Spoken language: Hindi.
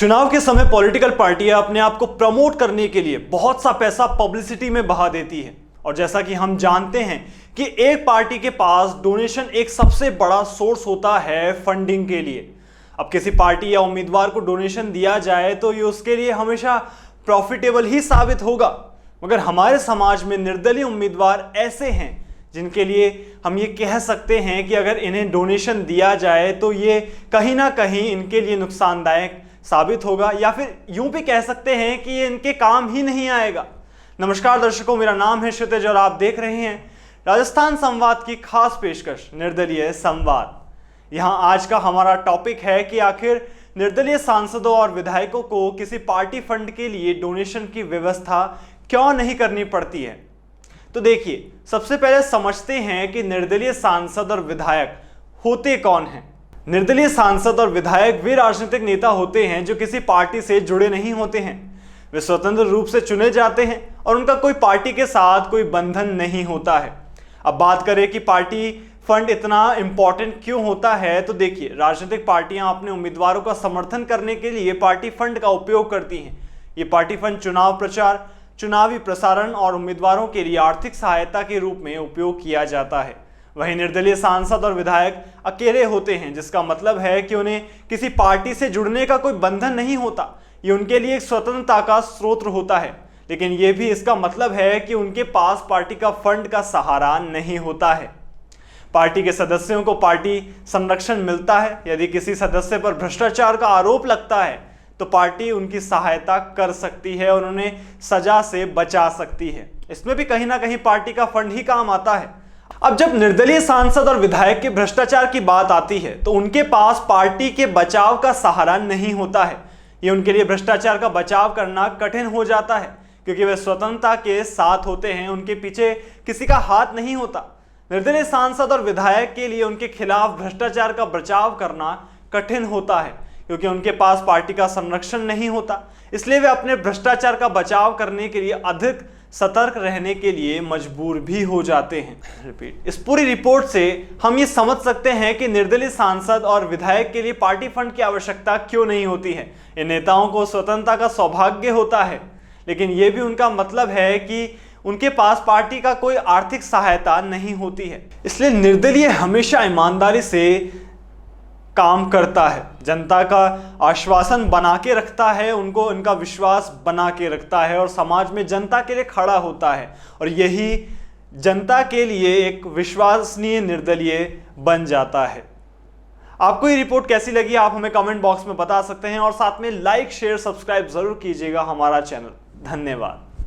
चुनाव के समय पॉलिटिकल पार्टियां अपने आप को प्रमोट करने के लिए बहुत सा पैसा पब्लिसिटी में बहा देती है। और जैसा कि हम जानते हैं कि एक पार्टी के पास डोनेशन एक सबसे बड़ा सोर्स होता है फंडिंग के लिए। अब किसी पार्टी या उम्मीदवार को डोनेशन दिया जाए तो ये उसके लिए हमेशा प्रॉफिटेबल ही साबित होगा। मगर हमारे समाज में निर्दलीय उम्मीदवार ऐसे हैं जिनके लिए हम ये कह सकते हैं कि अगर इन्हें डोनेशन दिया जाए तो ये कहीं ना कहीं इनके लिए नुकसानदायक साबित होगा, या फिर यूं भी कह सकते हैं कि ये इनके काम ही नहीं आएगा। नमस्कार दर्शकों, मेरा नाम है क्षितिज और आप देख रहे हैं राजस्थान संवाद की खास पेशकश निर्दलीय संवाद। यहां आज का हमारा टॉपिक है कि आखिर निर्दलीय सांसदों और विधायकों को किसी पार्टी फंड के लिए डोनेशन की व्यवस्था क्यों नहीं करनी पड़ती है। तो देखिए, सबसे पहले समझते हैं कि निर्दलीय सांसद और विधायक होते कौन हैं। निर्दलीय सांसद और विधायक वे राजनीतिक नेता होते हैं जो किसी पार्टी से जुड़े नहीं होते हैं। वे स्वतंत्र रूप से चुने जाते हैं और उनका कोई पार्टी के साथ कोई बंधन नहीं होता है। अब बात करें कि पार्टी फंड इतना इंपॉर्टेंट क्यों होता है, तो देखिए, राजनीतिक पार्टियां अपने उम्मीदवारों का समर्थन करने के लिए पार्टी फंड का उपयोग करती हैं। ये पार्टी फंड चुनाव प्रचार, चुनावी प्रसारण और उम्मीदवारों के लिए आर्थिक सहायता के रूप में उपयोग किया जाता है। वहीं निर्दलीय सांसद और विधायक अकेले होते हैं, जिसका मतलब है कि उन्हें किसी पार्टी से जुड़ने का कोई बंधन नहीं होता। ये उनके लिए एक स्वतंत्रता का स्रोत होता है, लेकिन यह भी इसका मतलब है कि उनके पास पार्टी का फंड का सहारा नहीं होता है। पार्टी के सदस्यों को पार्टी संरक्षण मिलता है। यदि किसी सदस्य पर भ्रष्टाचार का आरोप लगता है तो पार्टी उनकी सहायता कर सकती है और उन्हें सजा से बचा सकती है। इसमें भी कहीं ना कहीं पार्टी का फंड ही काम आता है। अब जब निर्दलीय सांसद और विधायक के भ्रष्टाचार की बात आती है तो उनके पास पार्टी के बचाव का सहारा नहीं होता है। ये उनके लिए भ्रष्टाचार का बचाव करना कठिन हो जाता है, क्योंकि वे स्वतंत्रता के साथ होते हैं, उनके पीछे किसी का हाथ नहीं होता। निर्दलीय सांसद और विधायक के लिए उनके खिलाफ भ्रष्टाचार का बचाव करना कठिन होता है, क्योंकि उनके पास पार्टी का संरक्षण नहीं होता। इसलिए वे अपने भ्रष्टाचार का बचाव करने के लिए अधिक सतर्क रहने के लिए मजबूर भी हो जाते हैं। इस पूरी रिपोर्ट से हम ये समझ सकते हैं कि निर्दलीय सांसद और विधायक के लिए पार्टी फंड की आवश्यकता क्यों नहीं होती है। इन नेताओं को स्वतंत्रता का सौभाग्य होता है, लेकिन यह भी उनका मतलब है कि उनके पास पार्टी का कोई आर्थिक सहायता नहीं होती है। इसलिए निर्दलीय हमेशा ईमानदारी से काम करता है, जनता का आश्वासन बना के रखता है, उनको उनका विश्वास बना के रखता है और समाज में जनता के लिए खड़ा होता है, और यही जनता के लिए एक विश्वसनीय निर्दलीय बन जाता है। आपको ये रिपोर्ट कैसी लगी आप हमें कमेंट बॉक्स में बता सकते हैं, और साथ में लाइक शेयर सब्सक्राइब जरूर कीजिएगा हमारा चैनल। धन्यवाद।